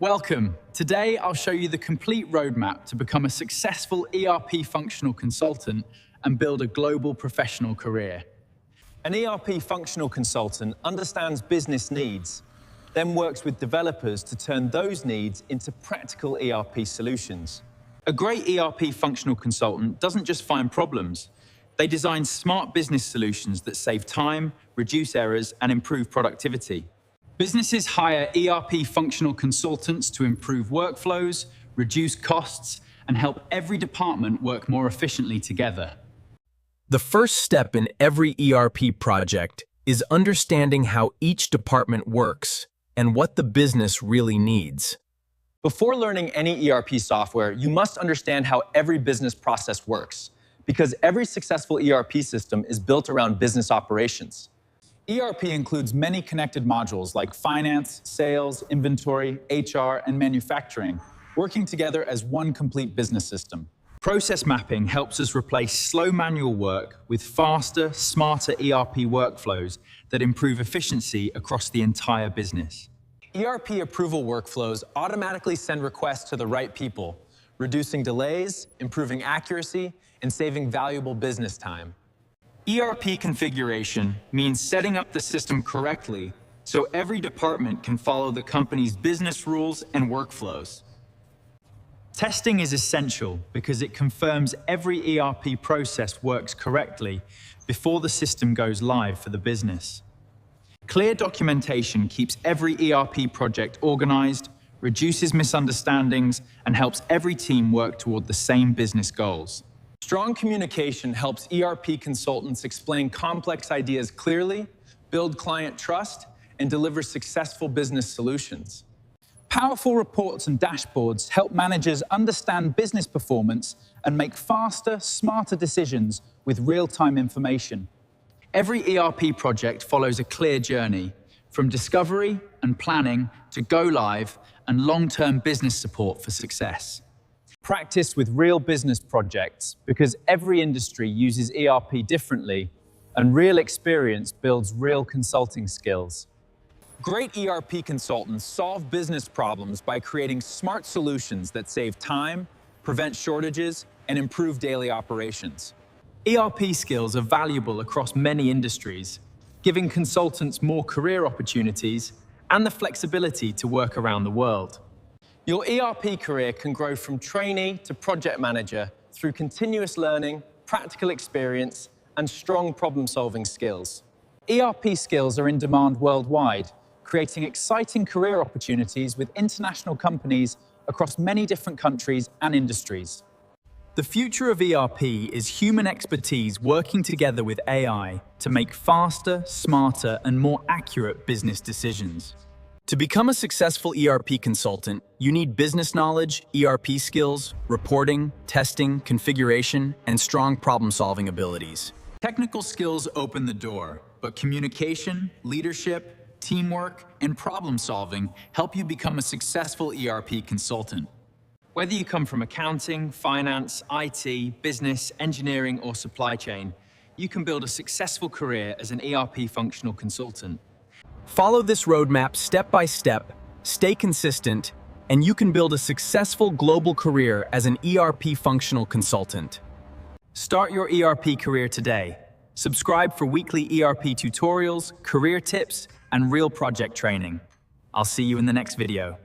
Welcome. Today, I'll show you the complete roadmap to become a successful ERP functional consultant and build a global professional career. An ERP functional consultant understands business needs, then works with developers to turn those needs into practical ERP solutions. A great ERP functional consultant doesn't just find problems. They design smart business solutions that save time, reduce errors, and improve productivity. Businesses hire ERP functional consultants to improve workflows, reduce costs, and help every department work more efficiently together. The first step in every ERP project is understanding how each department works and what the business really needs. Before learning any ERP software, you must understand how every business process works, because every successful ERP system is built around business operations. ERP includes many connected modules like finance, sales, inventory, HR, and manufacturing, working together as one complete business system. Process mapping helps us replace slow manual work with faster, smarter ERP workflows that improve efficiency across the entire business. ERP approval workflows automatically send requests to the right people, reducing delays, improving accuracy, and saving valuable business time. ERP configuration means setting up the system correctly so every department can follow the company's business rules and workflows. Testing is essential because it confirms every ERP process works correctly before the system goes live for the business. Clear documentation keeps every ERP project organized, reduces misunderstandings, and helps every team work toward the same business goals. Strong communication helps ERP consultants explain complex ideas clearly, build client trust, and deliver successful business solutions. Powerful reports and dashboards help managers understand business performance and make faster, smarter decisions with real-time information. Every ERP project follows a clear journey, from discovery and planning to go live and long-term business support for success. Practice with real business projects because every industry uses ERP differently, and real experience builds real consulting skills. Great ERP consultants solve business problems by creating smart solutions that save time, prevent shortages, and improve daily operations. ERP skills are valuable across many industries, giving consultants more career opportunities and the flexibility to work around the world. Your ERP career can grow from trainee to project manager through continuous learning, practical experience, and strong problem-solving skills. ERP skills are in demand worldwide, creating exciting career opportunities with international companies across many different countries and industries. The future of ERP is human expertise working together with AI to make faster, smarter, and more accurate business decisions. To become a successful ERP consultant, you need business knowledge, ERP skills, reporting, testing, configuration, and strong problem-solving abilities. Technical skills open the door, but communication, leadership, teamwork, and problem-solving help you become a successful ERP consultant. Whether you come from accounting, finance, IT, business, engineering, or supply chain, you can build a successful career as an ERP functional consultant. Follow this roadmap step by step, stay consistent, and you can build a successful global career as an ERP functional consultant. Start your ERP career today. Subscribe for weekly ERP tutorials, career tips, and real project training. I'll see you in the next video.